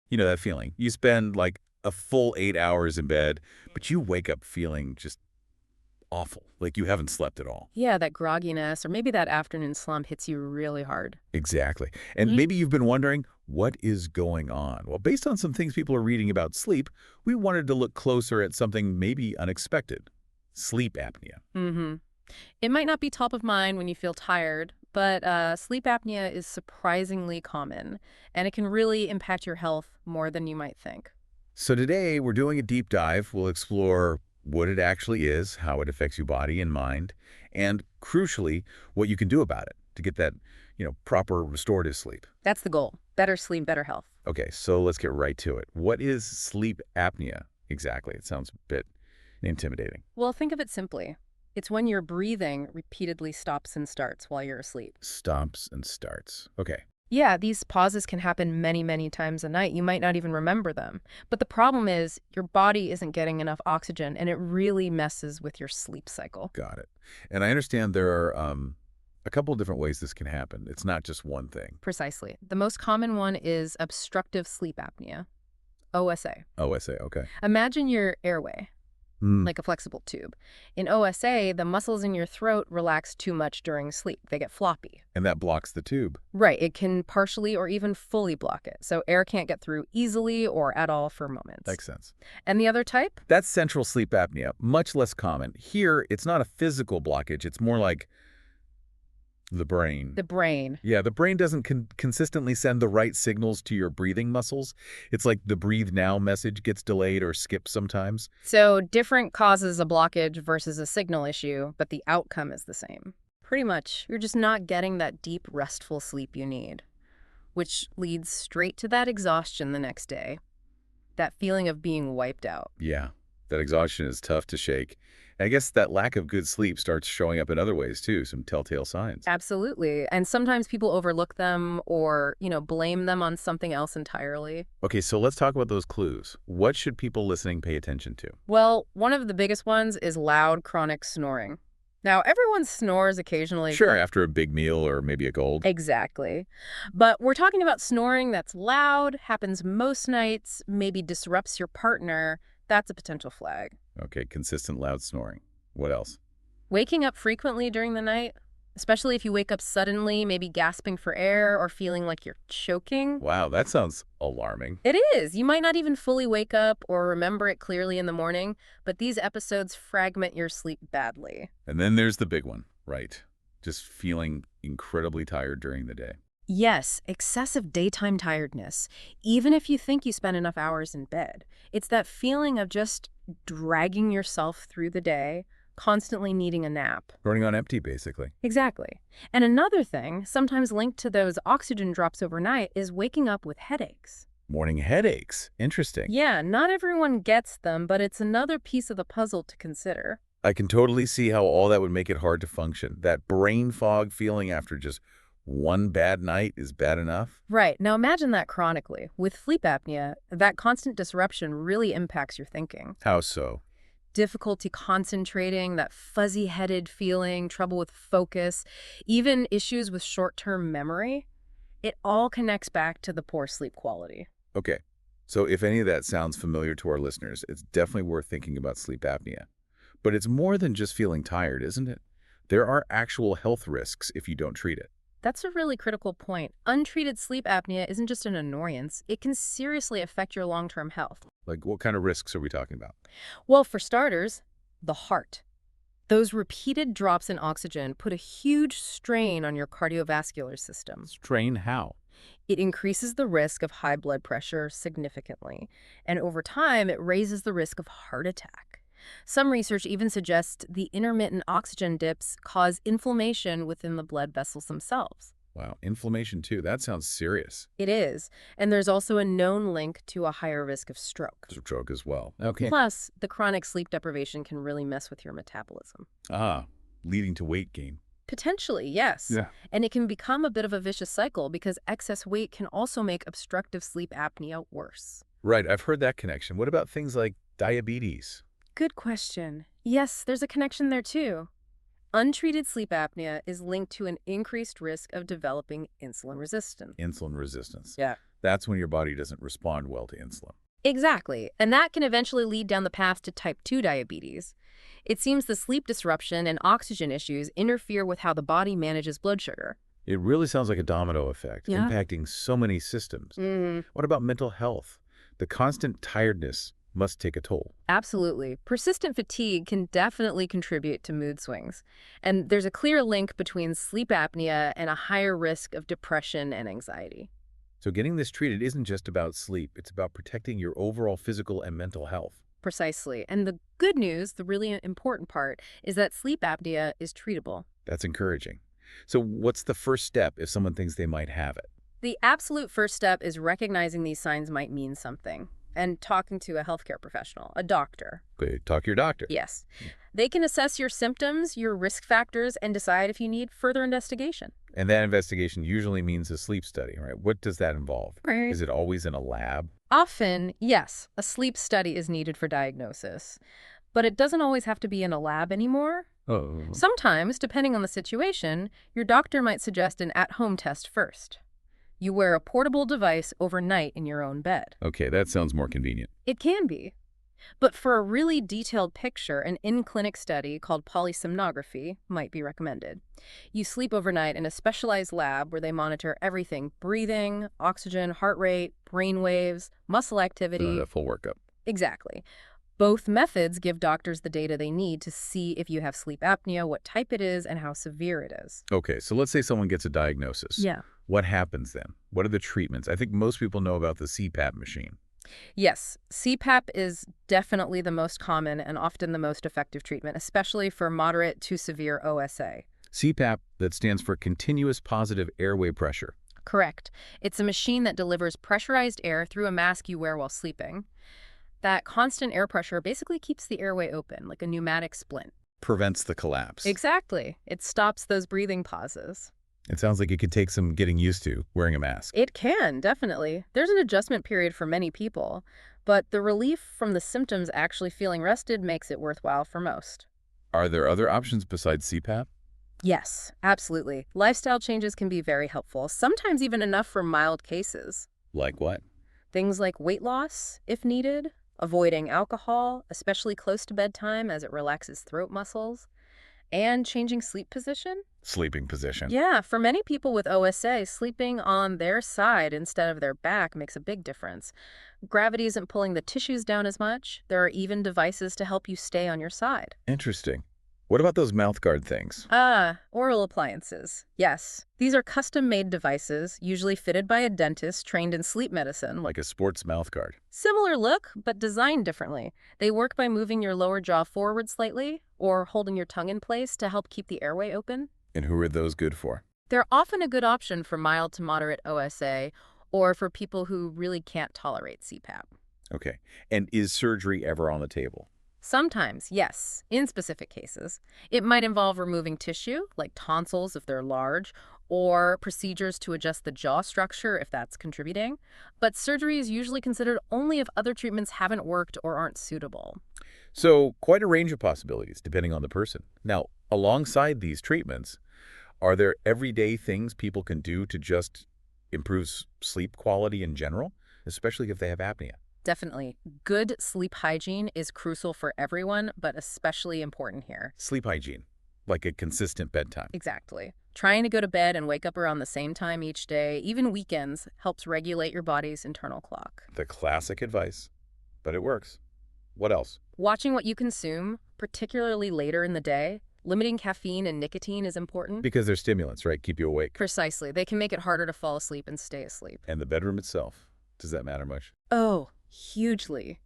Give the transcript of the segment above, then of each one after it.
You know that feeling. You spend like a full 8 hours in bed, but you wake up feeling just awful, like you haven't slept at all. Yeah, that grogginess or maybe that afternoon slump hits you really hard. Exactly. And maybe you've been wondering, what is going on? Well, based on some things people are reading about sleep, we wanted to look closer at something maybe unexpected. Sleep apnea. Mm-hmm. It might not be top of mind when you feel tired, but sleep apnea is surprisingly common, and it can really impact your health more than you might think. So today we're doing a deep dive. We'll explore what it actually is, how it affects your body and mind, and crucially, what you can do about it to get that, proper restorative sleep. That's the goal. Better sleep, better health. Okay, so let's get right to it. What is sleep apnea exactly? It sounds a bit intimidating. Well, think of it simply. It's when your breathing repeatedly stops and starts while you're asleep. Stops and starts. Okay. Yeah, these pauses can happen many, many times a night. You might not even remember them. But the problem is your body isn't getting enough oxygen, and it really messes with your sleep cycle. Got it. And I understand there are a couple of different ways this can happen. It's not just one thing. Precisely. The most common one is obstructive sleep apnea, OSA. OSA, okay. Imagine your airway, Hmm. like a flexible tube. In OSA, the muscles in your throat relax too much during sleep. They get floppy. And that blocks the tube. Right, it can partially or even fully block it, so air can't get through easily or at all for moments. Makes sense. And the other type? That's central sleep apnea, much less common. Here, it's not a physical blockage. It's more like the brain. The brain. Yeah, the brain doesn't consistently send the right signals to your breathing muscles. It's like the breathe now message gets delayed or skipped sometimes. So different causes a blockage versus a signal issue, but the outcome is the same. Pretty much, you're just not getting that deep, restful sleep you need, which leads straight to that exhaustion the next day, that feeling of being wiped out. Yeah, that exhaustion is tough to shake. I guess that lack of good sleep starts showing up in other ways too, some telltale signs. Absolutely. And sometimes people overlook them or, blame them on something else entirely. Okay, so let's talk about those clues. What should people listening pay attention to? Well, one of the biggest ones is loud, chronic snoring. Now, everyone snores occasionally. Sure, after a big meal or maybe a cold. Exactly. But we're talking about snoring that's loud, happens most nights, maybe disrupts your partner. That's a potential flag. Okay, consistent loud snoring. What else? Waking up frequently during the night, especially if you wake up suddenly, maybe gasping for air or feeling like you're choking. Wow, that sounds alarming. It is. You might not even fully wake up or remember it clearly in the morning, but these episodes fragment your sleep badly. And then there's the big one, right? Just feeling incredibly tired during the day. Yes, excessive daytime tiredness, even if you think you spend enough hours in bed. It's that feeling of just dragging yourself through the day, constantly needing a nap. Running on empty, basically. Exactly. And another thing, sometimes linked to those oxygen drops overnight, is waking up with headaches. Morning headaches. Interesting. Yeah, not everyone gets them, but it's another piece of the puzzle to consider. I can totally see how all that would make it hard to function. That brain fog feeling after just one bad night is bad enough. Right. Now imagine that chronically. With sleep apnea, that constant disruption really impacts your thinking. How so? Difficulty concentrating, that fuzzy-headed feeling, trouble with focus, even issues with short-term memory. It all connects back to the poor sleep quality. Okay, so if any of that sounds familiar to our listeners, it's definitely worth thinking about sleep apnea. But it's more than just feeling tired, isn't it? There are actual health risks if you don't treat it. That's a really critical point. Untreated sleep apnea isn't just an annoyance. It can seriously affect your long-term health. Like, what kind of risks are we talking about? Well, for starters, the heart. Those repeated drops in oxygen put a huge strain on your cardiovascular system. Strain how? It increases the risk of high blood pressure significantly, and over time, it raises the risk of heart attack. Some research even suggests the intermittent oxygen dips cause inflammation within the blood vessels themselves. Wow, inflammation too. That sounds serious. It is, and there's also a known link to a higher risk of stroke. Stroke as well. Okay. Plus, the chronic sleep deprivation can really mess with your metabolism. Ah, leading to weight gain. Potentially, yes. Yeah. And it can become a bit of a vicious cycle because excess weight can also make obstructive sleep apnea worse. Right, I've heard that connection. What about things like diabetes? Good question. Yes, there's a connection there too. Untreated sleep apnea is linked to an increased risk of developing insulin resistance. Insulin resistance. Yeah. That's when your body doesn't respond well to insulin. Exactly, and that can eventually lead down the path to type 2 diabetes. It seems the sleep disruption and oxygen issues interfere with how the body manages blood sugar. It really sounds like a domino effect, Yeah. impacting so many systems. What about mental health? The constant tiredness must take a toll. Absolutely. Persistent fatigue can definitely contribute to mood swings. And there's a clear link between sleep apnea and a higher risk of depression and anxiety. So getting this treated isn't just about sleep, it's about protecting your overall physical and mental health. Precisely. And the good news, the really important part, is that sleep apnea is treatable. That's encouraging. So what's the first step if someone thinks they might have it? The absolute first step is recognizing these signs might mean something and talking to a healthcare professional, a doctor. Okay, talk to your doctor. Yes. They can assess your symptoms, your risk factors, and decide if you need further investigation. And that investigation usually means a sleep study, right? What does that involve? Right. Is it always in a lab? Often, yes, a sleep study is needed for diagnosis, but it doesn't always have to be in a lab anymore. Oh. Sometimes, depending on the situation, your doctor might suggest an at-home test first. You wear a portable device overnight in your own bed. Okay, that sounds more convenient. It can be. But for a really detailed picture, an in-clinic study called polysomnography might be recommended. You sleep overnight in a specialized lab where they monitor everything: breathing, oxygen, heart rate, brain waves, muscle activity. The full workup. Exactly. Both methods give doctors the data they need to see if you have sleep apnea, what type it is, and how severe it is. Okay, so let's say someone gets a diagnosis. Yeah. What happens then? What are the treatments? I think most people know about the CPAP machine. Yes, CPAP is definitely the most common and often the most effective treatment, especially for moderate to severe OSA. CPAP, that stands for continuous positive airway pressure. Correct. It's a machine that delivers pressurized air through a mask you wear while sleeping. That constant air pressure basically keeps the airway open, like a pneumatic splint. Prevents the collapse. Exactly. It stops those breathing pauses. It sounds like it could take some getting used to wearing a mask. It can, definitely. There's an adjustment period for many people, but the relief from the symptoms actually feeling rested makes it worthwhile for most. Are there other options besides CPAP? Yes, absolutely. Lifestyle changes can be very helpful, sometimes even enough for mild cases. Like what? Things like weight loss, if needed, avoiding alcohol, especially close to bedtime as it relaxes throat muscles, and changing sleep position. Sleeping position. Yeah, for many people with OSA, sleeping on their side instead of their back makes a big difference. Gravity isn't pulling the tissues down as much. There are even devices to help you stay on your side. Interesting. What about those mouth guard things? Oral appliances. Yes, these are custom-made devices, usually fitted by a dentist trained in sleep medicine. Like a sports mouth guard. Similar look, but designed differently. They work by moving your lower jaw forward slightly or holding your tongue in place to help keep the airway open. And who are those good for? They're often a good option for mild to moderate OSA or for people who really can't tolerate CPAP. Okay. And is surgery ever on the table? Sometimes, yes, in specific cases. It might involve removing tissue, like tonsils if they're large, or procedures to adjust the jaw structure if that's contributing. But surgery is usually considered only if other treatments haven't worked or aren't suitable. So quite a range of possibilities depending on the person. Now, alongside these treatments, are there everyday things people can do to just improve sleep quality in general, especially if they have apnea? Definitely. Good sleep hygiene is crucial for everyone, but especially important here. Sleep hygiene, like a consistent bedtime. Exactly. Trying to go to bed and wake up around the same time each day, even weekends, helps regulate your body's internal clock. The classic advice, but it works. What else? Watching what you consume, particularly later in the day, limiting caffeine and nicotine is important. Because they're stimulants, right? Keep you awake. Precisely. They can make it harder to fall asleep and stay asleep. And the bedroom itself, does that matter much? Oh, hugely.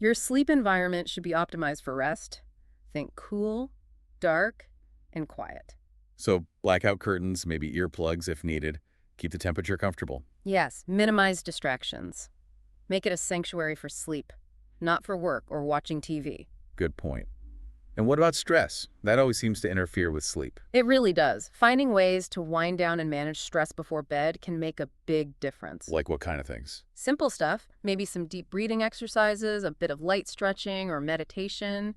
Your sleep environment should be optimized for rest. Think cool, dark, and quiet. So blackout curtains, maybe earplugs if needed. Keep the temperature comfortable. Yes, minimize distractions. Make it a sanctuary for sleep, not for work or watching TV. Good point. And what about stress? That always seems to interfere with sleep. It really does. Finding ways to wind down and manage stress before bed can make a big difference. Like what kind of things? Simple stuff, maybe some deep breathing exercises, a bit of light stretching or meditation,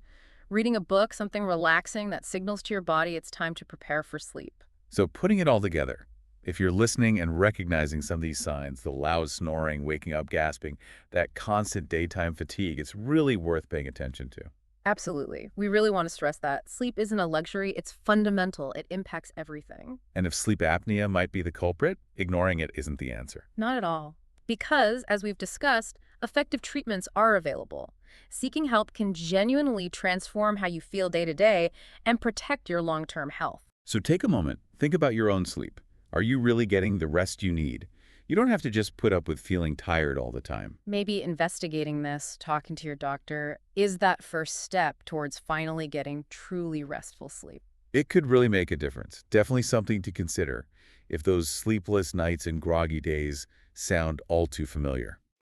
reading a book, something relaxing that signals to your body it's time to prepare for sleep. So putting it all together, If you're listening and recognizing some of these signs, the loud snoring, waking up, gasping, that constant daytime fatigue, it's really worth paying attention to. Absolutely. We really want to stress that. Sleep isn't a luxury, it's fundamental. It impacts everything. And if sleep apnea might be the culprit, ignoring it isn't the answer. Not at all. Because, as we've discussed, effective treatments are available. Seeking help can genuinely transform how you feel day to day and protect your long-term health. So take a moment, think about your own sleep. Are you really getting the rest you need? You don't have to just put up with feeling tired all the time. Maybe investigating this, talking to your doctor, is that first step towards finally getting truly restful sleep. It could really make a difference. Definitely something to consider if those sleepless nights and groggy days sound all too familiar.